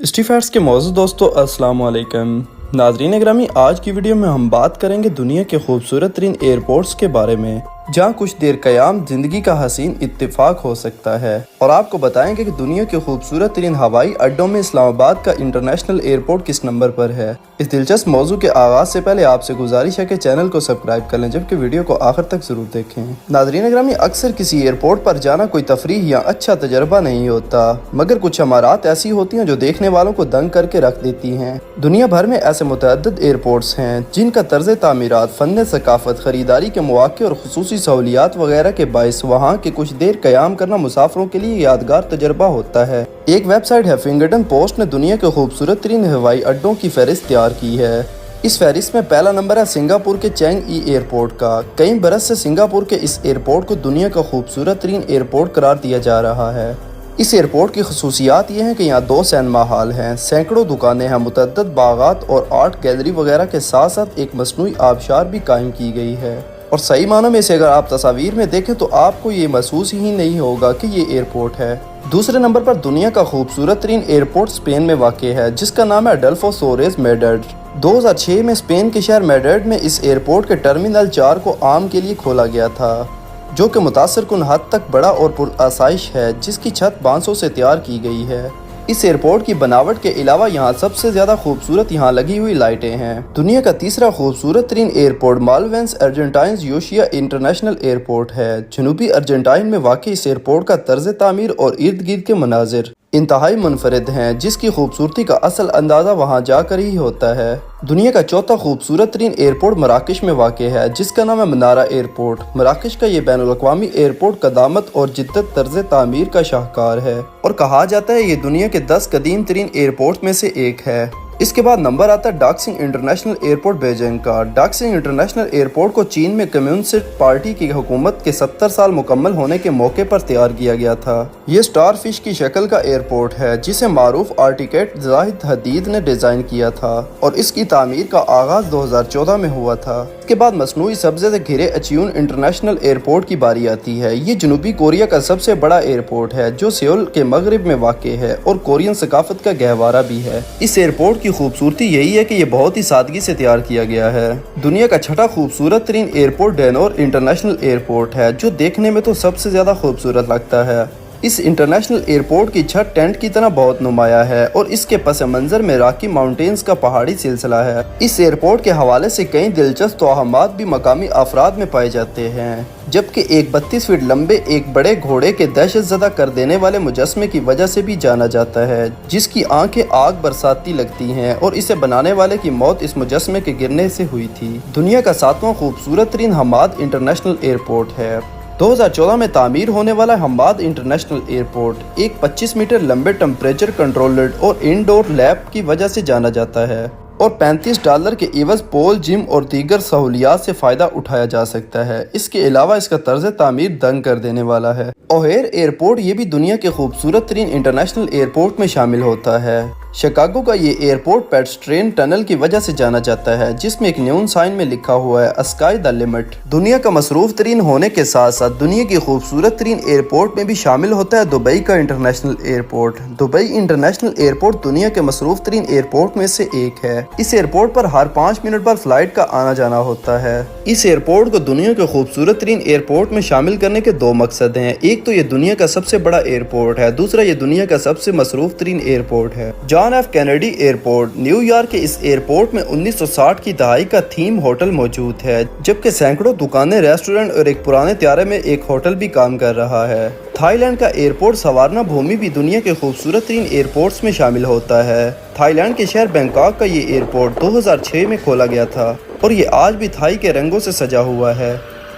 Street facts के मौजूद दोस्तों अस्सलाम वालेकुम। नाज़रीन ग्रामी, आज की वीडियो में हम बात करेंगे दुनिया के खूबसूरत तरीन एयरपोर्ट्स के बारे में जहाँ कुछ देर क़याम ज़िंदगी का हसीन इत्तेफाक हो सकता है, और आपको बताएंगे कि दुनिया के खूबसूरत तरीन हवाई अड्डों में इस्लामाबाद का इंटरनेशनल एयरपोर्ट किस नंबर पर है। इस दिलचस्प मौजू के आगाज़ से पहले आपसे गुजारिश है कि चैनल को सब्सक्राइब कर लें, जबकि वीडियो को आखिर तक ज़रूर देखें। नाज़रीन ग्रामी, अक्सर किसी एयरपोर्ट पर जाना कोई तफरीह या अच्छा तजर्बा नहीं होता, मगर कुछ इमारत ऐसी होती हैं जो देखने वालों को दंग करके रख देती हैं। दुनिया भर में ऐसे मुतअद्दिद एयरपोर्ट्स हैं जिनका तर्ज तामीरात, फ़न सकाफ़त, ख़रीदारी के मौक़े और खुसूसी सहूलियात वगैरह के बाइस वहाँ के कुछ देर क़याम करना मुसाफिरों के लिए यादगार तजर्बा होता है। एक वेबसाइट हैफिंगटन पोस्ट ने दुनिया के खूबसूरत तरीन हवाई अड्डों की फहरिस्त तैयार की है। इस फहरिस्त में पहला नंबर है सिंगापुर के चैंग-ई एयरपोर्ट का। कई बरस से सिंगापुर के इस एयरपोर्ट को दुनिया का खूबसूरत तरीन एयरपोर्ट करार दिया जा रहा है। इस एयरपोर्ट की खसूसियात ये हैं कि यहाँ 2 सिनेमा हॉल हैं, सैकड़ों दुकानें हैं, मुतअद्दिद बागात और आर्ट गैलरी वगैरह के साथ साथ एक मसनूई आबशार भी कायम की गई है। और सही मानों में इसे अगर आप तस्वीर में देखें तो आपको ये महसूस ही नहीं होगा कि ये एयरपोर्ट है। दूसरे नंबर पर दुनिया का खूबसूरत तरीन एयरपोर्ट स्पेन में वाक़ है, जिसका नाम है अडल्फो सोरेस मैड्रिड। 2006 में स्पेन के शहर मैड्रिड में इस एयरपोर्ट के टर्मिनल 4 को आम के लिए खोला गया था, जो कि मुतासर कुन हद तक बड़ा और पुरआसाइश है, जिसकी छत बांसों से तैयार की गई है। इस एयरपोर्ट की बनावट के अलावा यहाँ सबसे ज्यादा खूबसूरत यहाँ लगी हुई लाइटें हैं। दुनिया का तीसरा खूबसूरत तरीन एयरपोर्ट मालवेंस अर्जेंटाइन योशिया इंटरनेशनल एयरपोर्ट है। जनूबी अर्जेंटाइन में वाक़ इस एयरपोर्ट का तर्ज तामीर और इर्द गिर्द के मनाजिर इंतहाई मुनफरिद हैं, जिसकी खूबसूरती का असल अंदाज़ा वहाँ जाकर ही होता है। दुनिया का चौथा खूबसूरत तरीन एयरपोर्ट मराकश में वाक़ है, जिसका नाम है मनारा एयरपोर्ट। मराकश का ये बैनुल-अक़वामी एयरपोर्ट कदामत और जिद्दत तर्ज तामीर का शाहकार है और कहा जाता है ये दुनिया के 10 कदीम तरीन एयरपोर्ट में से एक है। इसके बाद नंबर आता है डाक्सिंग इंटरनेशनल एयरपोर्ट बीजिंग का। डाक्सिंग इंटरनेशनल एयरपोर्ट को चीन में कम्युनिस्ट पार्टी की हुकूमत के 70 साल मुकम्मल होने के मौके पर तैयार किया गया था। ये स्टार फिश की शक्ल का एयरपोर्ट है, जिसे मारूफ आर्किटेक्ट जाहिद हदीद ने डिज़ाइन किया था और इसकी तामीर का आगाज़ 2014 में हुआ था। इसके बाद मसनूई सब्ज़े से घिरे अचियून इंटरनेशनल एयरपोर्ट की बारी आती है। ये जनूबी कोरिया का सबसे बड़ा एयरपोर्ट है, जो सेउल के मगरब में वाक़ है और कोरियन सकाफत का गहवारा भी है। इस एयरपोर्ट की खूबसूरती यही है कि ये बहुत ही सादगी से तैयार किया गया है। दुनिया का छठा खूबसूरत तरीन एयरपोर्ट डेनोर इंटरनेशनल एयरपोर्ट है, जो देखने में तो सबसे ज्यादा खूबसूरत लगता है। इस इंटरनेशनल एयरपोर्ट की छत टेंट की तरह बहुत नुमाया है और इसके पस मंजर में रॉकी माउंटेन्स का पहाड़ी सिलसिला है। इस एयरपोर्ट के हवाले से कई दिलचस्प तोहमात भी मकामी अफराद में पाए जाते हैं, जबकि एक 32 फीट लंबे एक बड़े घोड़े के दहशतज़दा कर देने वाले मुजस्मे की वजह से भी जाना जाता है, जिसकी आंखें आग बरसाती लगती हैं और इसे बनाने वाले की मौत इस मुजस्मे के गिरने से हुई थी। दुनिया का 7वां खूबसूरत तरीन हमाद इंटरनेशनल एयरपोर्ट है। 2014 में तामीर होने वाला हमाद इंटरनेशनल एयरपोर्ट एक 25 मीटर लंबे टेम्परेचर कंट्रोल्ड और इनडोर लैब की वजह से जाना जाता है और $35 के एवज पोल, जिम और दीगर सहूलियात से फ़ायदा उठाया जा सकता है। इसके अलावा इसका तर्ज तामीर दंग कर देने वाला है। ओहेर एयरपोर्ट ये भी दुनिया के खूबसूरत तरीन इंटरनेशनल एयरपोर्ट में शामिल होता है। शिकागो का ये एयरपोर्ट पेट्स-ट्रेन टनल की वजह से जाना जाता है, जिसमें एक न्यून साइन में लिखा हुआ है स्काई द लिमिट। दुनिया का मसरूफ तरीन होने के साथ साथ दुनिया की खूबसूरत तरीन एयरपोर्ट में भी शामिल होता है दुबई का international airport. Dubai international airport दुनिया के मसरूफ तरीन एयरपोर्ट में से एक है। इस एयरपोर्ट पर हर 5 मिनट पर फ्लाइट का आना जाना होता है। इस एयरपोर्ट को दुनिया के खूबसूरत तरीन एयरपोर्ट में शामिल करने के 2 मकसद हैं। एक तो ये दुनिया का सबसे बड़ा एयरपोर्ट है, दूसरा ये दुनिया का सबसे मसरूफ तरीन एयरपोर्ट है। John F Kennedy airport New York के इस एयरपोर्ट में 1960 की दहाई का थीम होटल मौजूद है, जबकि सैकड़ों दुकानें, रेस्टोरेंट और एक पुराने त्यारे में एक होटल भी काम कर रहा है। थाईलैंड का एयरपोर्ट सवारना भूमि भी दुनिया के खूबसूरत तरीन एयरपोर्ट्स में शामिल होता है। थाईलैंड के शहर बैंकॉक का ये एयरपोर्ट 2006 में खोला गया था और ये आज भी थाई के रंगों से सजा हुआ है।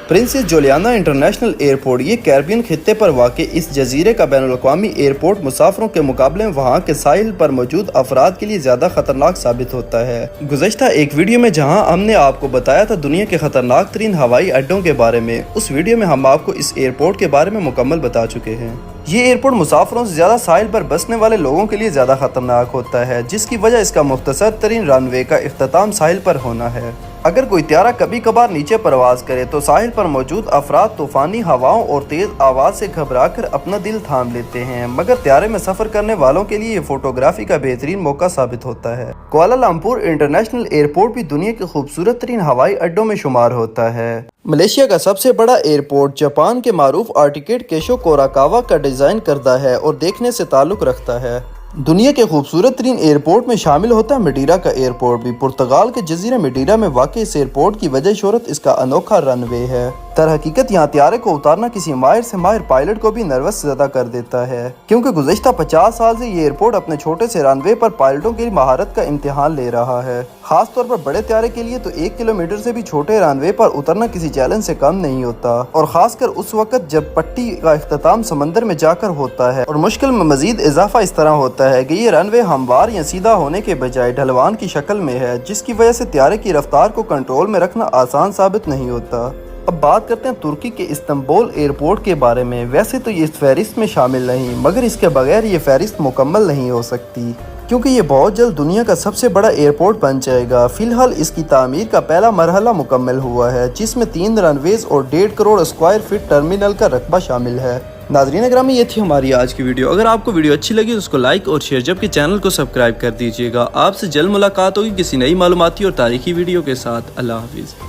प्रिंसेस जुलियाना इंटरनेशनल एयरपोर्ट ये कैरिबियन खित्ते पर वाक़ इस जजीरे का बैनुल-अक़वामी एयरपोर्ट मुसाफिरों के मुकाबले में वहाँ के साहिल पर मौजूद अफराद के लिए ज़्यादा ख़तरनाक साबित होता है। गुज़श्ता एक वीडियो में जहाँ हमने आपको बताया था दुनिया के ख़तरनाक तरीन हवाई अड्डों के बारे में, उस वीडियो में हम आपको इस एयरपोर्ट के बारे में मुकम्मल बता चुके हैं। ये एयरपोर्ट मुसाफिरों से ज़्यादा साहिल पर बसने वाले लोगों के लिए ज़्यादा ख़तरनाक होता है, जिसकी वजह इसका मुख्तसर तरीन रनवे का इख्तिताम साहिल पर होना है। अगर कोई त्यारा कभी कभार नीचे परवाज करे तो साहिल पर मौजूद अफराद तूफानी हवाओं और तेज आवाज से घबराकर अपना दिल थाम लेते हैं, मगर त्यारे में सफर करने वालों के लिए ये फोटोग्राफी का बेहतरीन मौका साबित होता है। कुआलालंपुर इंटरनेशनल एयरपोर्ट भी दुनिया के खूबसूरत तरीन हवाई अड्डों में शुमार होता है। मलेशिया का सबसे बड़ा एयरपोर्ट जापान के मारूफ आर्टिकेट केशो कोराकावा का डिजाइन करदा है और देखने से ताल्लुक रखता है। दुनिया के खूबसूरत तरीन एयरपोर्ट में शामिल होता है मडीरा का एयरपोर्ट भी। पुर्तगाल के जजीरा मडीरा में वाक़ इस एयरपोर्ट की वजह शोहरत इसका अनोखा रनवे है। दर हकीकत यहाँ त्यारे को उतारना किसी माहिर से माहिर पायलट को भी नर्वस ज़्यादा कर देता है, क्योंकि गुज़श्ता 50 साल से ये एयरपोर्ट अपने छोटे से रनवे पर पायलटों की महारत का इम्तिहान ले रहा है। खास तौर पर बड़े त्यारे के लिए तो 1 किलोमीटर से भी छोटे रनवे पर उतरना किसी चैलेंज से कम नहीं होता, और खासकर उस वक्त जब पट्टी का इख्तिताम समंदर में जाकर होता है। और मुश्किल में मजीद इजाफा इस तरह होता है कि ये रनवे हमवार या सीधा होने के बजाय ढलवान की शक्ल में है, जिसकी वजह से त्यारे की रफ्तार को कंट्रोल में रखना आसान साबित नहीं होता। अब बात करते हैं तुर्की के इस्तांबुल एयरपोर्ट के बारे में। वैसे तो ये इस फहरिस्त में शामिल नहीं, मगर इसके बगैर ये फहरिस्त मुकम्मल नहीं हो सकती, क्योंकि ये बहुत जल्द दुनिया का सबसे बड़ा एयरपोर्ट बन जाएगा। फिलहाल इसकी तामीर का पहला मरहला मुकम्मल हुआ है, जिसमें 3 रनवेज और 1.5 करोड़ स्क्वायर फीट टर्मिनल का रकबा शामिल है। नाज़रीन ग्रामी, ये थी हमारी आज की वीडियो। अगर आपको वीडियो अच्छी लगी तो उसको लाइक और शेयर, जबकि चैनल को सब्सक्राइब कर दीजिएगा। आपसे जल्द मुलाकात होगी किसी नई मालूमाती और तारीखी वीडियो के साथ। अल्लाह हाफिज़।